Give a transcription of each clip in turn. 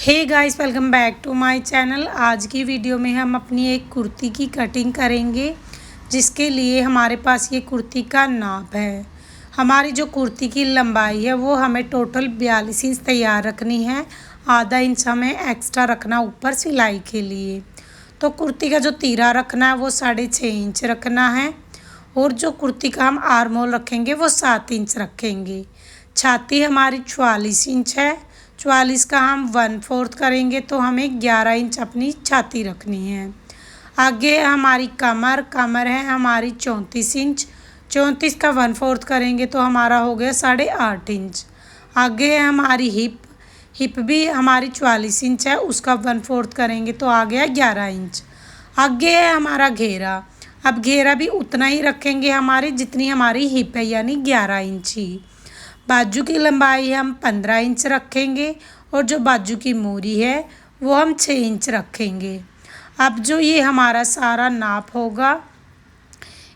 Hey guys, welcome back to my channel. आज की video में हम अपनी एक कुर्ती की कटिंग करेंगे, जिसके लिए हमारे पास ये कुर्ती का नाप है। हमारी जो कुर्ती की लंबाई है वो हमें टोटल 42 इंच तैयार रखनी है। आधा इंच हमें एक्स्ट्रा रखना ऊपर सिलाई के लिए। तो कुर्ती का जो तीरा रखना है वो 6.5 इंच रखना है, और जो कुर्ती का हम आर्म होल रखेंगे वो 7 इंच रखेंगे। छाती हमारी 44 इंच है। 44 का हम 1/4 करेंगे तो हमें 11 इंच अपनी छाती रखनी है। आगे हमारी कमर है हमारी 34 इंच। 34 का 1/4 करेंगे तो हमारा हो गया 8.5 इंच। आगे है हमारी हिप भी हमारी 44 इंच है, उसका 1/4 करेंगे तो आ गया 11 इंच। आगे है हमारा घेरा। अब घेरा भी उतना ही रखेंगे हमारी जितनी हमारी हिप है, यानी 11 इंच ही। बाजू की लंबाई हम 15 इंच रखेंगे, और जो बाजू की मोरी है वो हम 6 इंच रखेंगे। अब जो ये हमारा सारा नाप होगा,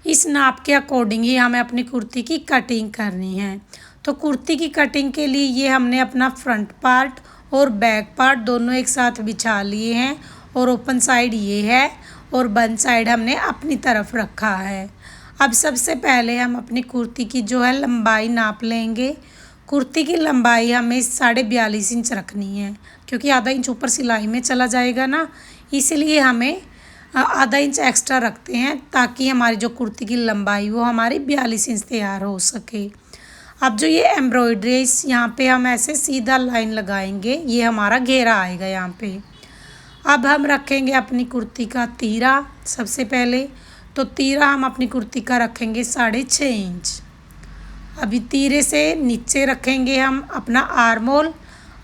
इस नाप के अकॉर्डिंग ही हमें अपनी कुर्ती की कटिंग करनी है। तो कुर्ती की कटिंग के लिए ये हमने अपना फ्रंट पार्ट और बैक पार्ट दोनों एक साथ बिछा लिए हैं, और ओपन साइड ये है और बंद साइड हमने अपनी तरफ रखा है। अब सबसे पहले हम अपनी कुर्ती की जो है लंबाई नाप लेंगे। कुर्ती की लंबाई हमें 42.5 इंच रखनी है, क्योंकि आधा इंच ऊपर सिलाई में चला जाएगा ना, इसलिए हमें आधा इंच एक्स्ट्रा रखते हैं, ताकि हमारी जो कुर्ती की लंबाई वो हमारी 42 इंच तैयार हो सके। अब जो ये एम्ब्रॉयडरी है, इस यहाँ पे हम ऐसे सीधा लाइन लगाएंगे, ये हमारा घेरा आएगा यहाँ पे। अब हम रखेंगे अपनी कुर्ती का तीरा। सबसे पहले तो तीरा हम अपनी कुर्ती का रखेंगे 6.5 इंच। अभी तीरे से नीचे रखेंगे हम अपना आर्म होल।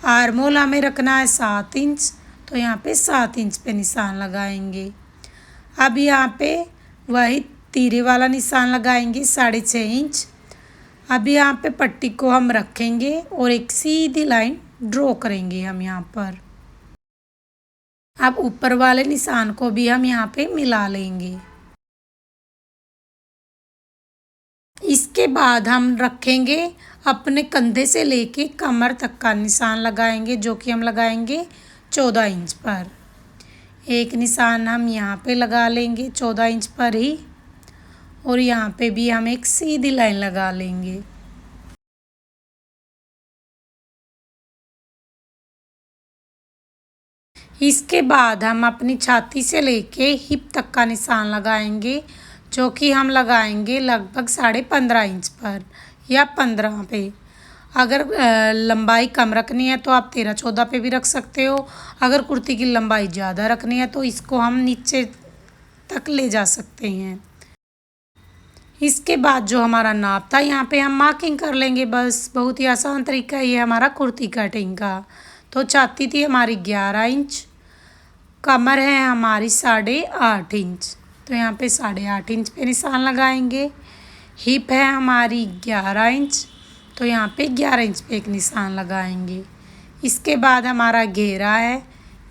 आर्म होल हमें रखना है 7 इंच, तो यहाँ पे 7 इंच पे निशान लगाएंगे। अब यहाँ पे वही तीरे वाला निशान लगाएंगे 6.5 इंच। अब यहाँ पे पट्टी को हम रखेंगे और एक सीधी लाइन ड्रॉ करेंगे हम यहाँ पर। अब ऊपर वाले निशान को भी हम यहाँ पे मिला लेंगे। इसके बाद हम रखेंगे अपने कंधे से लेके कमर तक का निशान लगाएंगे, जो कि हम लगाएंगे 14 इंच पर। एक निशान हम यहाँ पे लगा लेंगे 14 इंच पर ही, और यहाँ पे भी हम एक सीधी लाइन लगा लेंगे। इसके बाद हम अपनी छाती से लेके हिप तक का निशान लगाएंगे, जो कि हम लगाएंगे लगभग 15.5 इंच पर या 15 पे। अगर लंबाई कम रखनी है तो आप 13-14 पे भी रख सकते हो। अगर कुर्ती की लंबाई ज़्यादा रखनी है तो इसको हम नीचे तक ले जा सकते हैं। इसके बाद जो हमारा नाप था, यहाँ पे हम मार्किंग कर लेंगे। बस बहुत ही आसान तरीका है ये हमारा कुर्ती कटिंग का। तो छाती थी हमारी 11 इंच, कमर है हमारी 8.5 इंच, तो यहाँ पे 8.5 इंच पे निशान लगाएंगे। हिप है हमारी 11 इंच, तो यहाँ पे 11 इंच पे एक निशान लगाएंगे। इसके बाद हमारा घेरा है।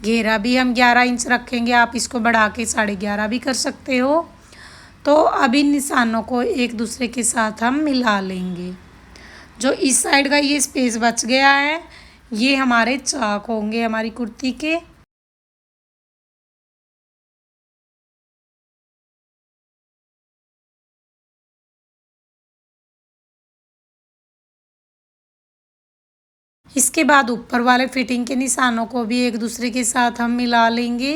घेरा भी हम 11 इंच रखेंगे, आप इसको बढ़ा के 11.5 भी कर सकते हो। तो अब इन निशानों को एक दूसरे के साथ हम मिला लेंगे। जो इस साइड का ये स्पेस बच गया है, ये हमारे चाक होंगे हमारी कुर्ती के। इसके बाद ऊपर वाले फिटिंग के निशानों को भी एक दूसरे के साथ हम मिला लेंगे।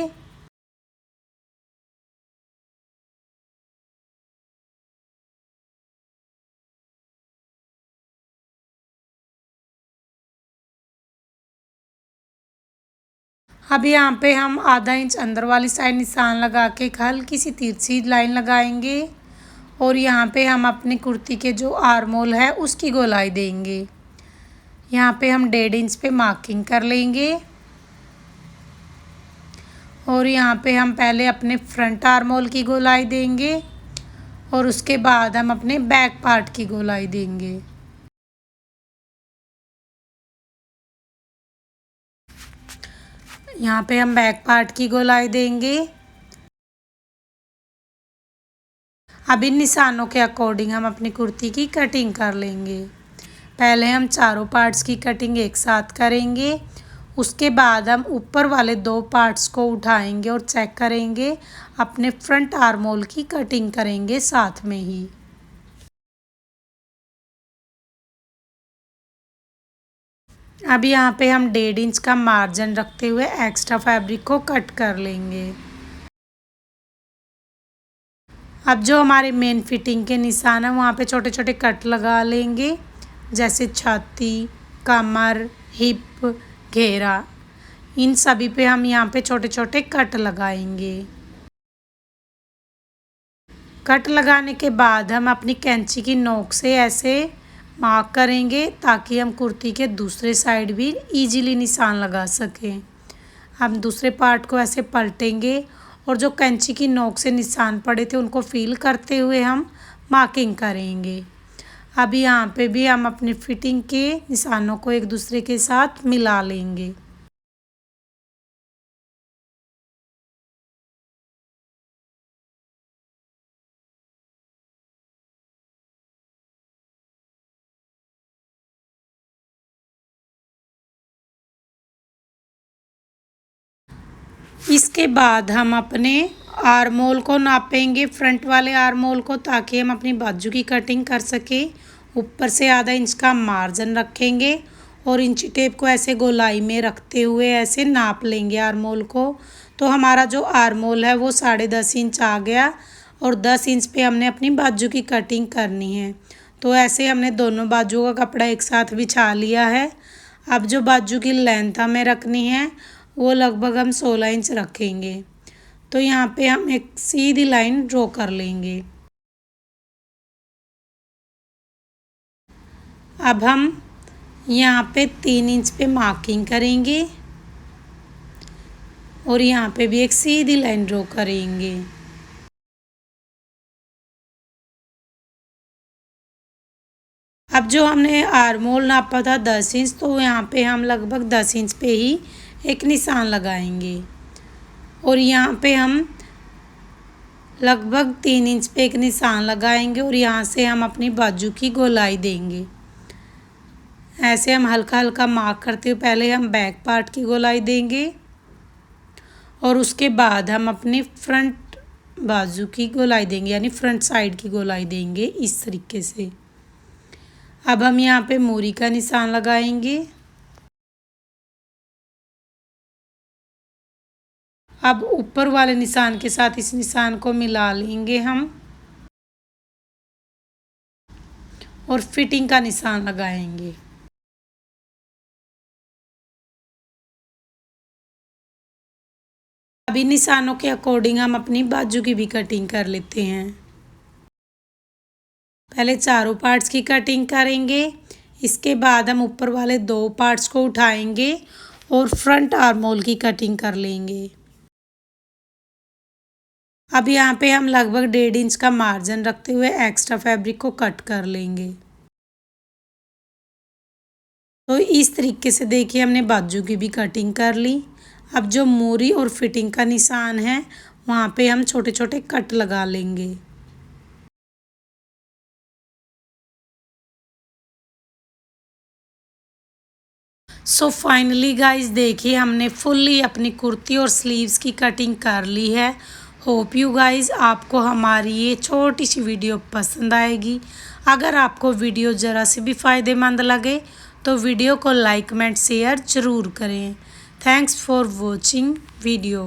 अब यहाँ पे हम आधा इंच अंदर वाली साइड निशान लगा के एक हल्की सी तिरछी लाइन लगाएंगे, और यहाँ पे हम अपनी कुर्ती के जो आर्म होल है उसकी गोलाई देंगे। यहाँ पे हम 1.5 इंच पे मार्किंग कर लेंगे, और यहाँ पे हम पहले अपने फ्रंट आर्म होल की गोलाई देंगे, और उसके बाद हम अपने बैक पार्ट की गोलाई देंगे। यहाँ पे हम बैक पार्ट की गोलाई देंगे। अब इन निशानों के अकॉर्डिंग हम अपनी कुर्ती की कटिंग कर लेंगे। पहले हम चारों पार्ट्स की कटिंग एक साथ करेंगे। उसके बाद हम ऊपर वाले 2 पार्ट्स को उठाएंगे और चेक करेंगे, अपने फ्रंट आर्म होल की कटिंग करेंगे साथ में ही। अब यहाँ पे हम 1.5 इंच का मार्जिन रखते हुए एक्स्ट्रा फैब्रिक को कट कर लेंगे। अब जो हमारे मेन फिटिंग के निशान है वहाँ पे छोटे छोटे कट लगा लेंगे, जैसे छाती, कमर, हिप, घेरा, इन सभी पे हम यहाँ पे छोटे छोटे कट लगाएंगे। कट लगाने के बाद हम अपनी कैंची की नोक से ऐसे मार्क करेंगे ताकि हम कुर्ती के दूसरे साइड भी इजीली निशान लगा सकें। हम दूसरे पार्ट को ऐसे पलटेंगे और जो कैंची की नोक से निशान पड़े थे उनको फील करते हुए हम मार्किंग करेंगे। अब यहाँ पे भी हम अपनी फिटिंग के निशानों को एक दूसरे के साथ मिला लेंगे। इसके बाद हम अपने आर्म होल को नापेंगे, फ्रंट वाले आर्म होल को, ताकि हम अपनी बाजू की कटिंग कर सकें। ऊपर से आधा इंच का मार्जिन रखेंगे और इंची टेप को ऐसे गोलाई में रखते हुए ऐसे नाप लेंगे आर्म होल को। तो हमारा जो आर्म होल है वो 10.5 इंच आ गया और 10 इंच पे हमने अपनी बाजू की कटिंग करनी है। तो ऐसे हमने दोनों बाजुओं का कपड़ा एक साथ बिछा लिया है। अब जो बाजू की लेंथ हमें रखनी है वो लगभग हम 16 इंच रखेंगे। तो यहाँ पे हम एक सीधी लाइन ड्रॉ कर लेंगे। अब हम यहाँ पे 3 इंच पे मार्किंग करेंगे और यहाँ पे भी एक सीधी लाइन ड्रॉ करेंगे। अब जो हमने आर्म होल नापा था 10 इंच, तो यहाँ पे हम लगभग 10 इंच पे ही एक निशान लगाएंगे और यहाँ पे हम लगभग 3 इंच पे एक निशान लगाएंगे और यहाँ से हम अपनी बाजू की गोलाई देंगे। ऐसे हम हल्का हल्का मार्क करते हुए पहले हम बैक पार्ट की गोलाई देंगे और उसके बाद हम अपनी फ्रंट बाजू की गोलाई देंगे, यानी फ्रंट साइड की गोलाई देंगे इस तरीके से। अब हम यहाँ पे मूरी का निशान लगाएंगे। अब ऊपर वाले निशान के साथ इस निशान को मिला लेंगे हम और फिटिंग का निशान लगाएंगे। अभी निशानों के अकॉर्डिंग हम अपनी बाजू की भी कटिंग कर लेते हैं। पहले चारों पार्ट्स की कटिंग करेंगे, इसके बाद हम ऊपर वाले 2 पार्ट्स को उठाएंगे और फ्रंट आर्म होल की कटिंग कर लेंगे। अब यहाँ पे हम लगभग 1.5 इंच का मार्जिन रखते हुए एक्स्ट्रा फैब्रिक को कट कर लेंगे। तो इस तरीके से देखिए हमने बाजू की भी कटिंग कर ली। अब जो मूरी और फिटिंग का निशान है वहाँ पे हम छोटे छोटे कट लगा लेंगे। सो फाइनली गाइस देखिए हमने फुल्ली अपनी कुर्ती और स्लीव्स की कटिंग कर ली है। होप यू गाइस आपको हमारी ये छोटी सी वीडियो पसंद आएगी। अगर आपको वीडियो ज़रा से भी फ़ायदेमंद लगे तो वीडियो को लाइक कमेंट शेयर ज़रूर करें। Thanks for watching video.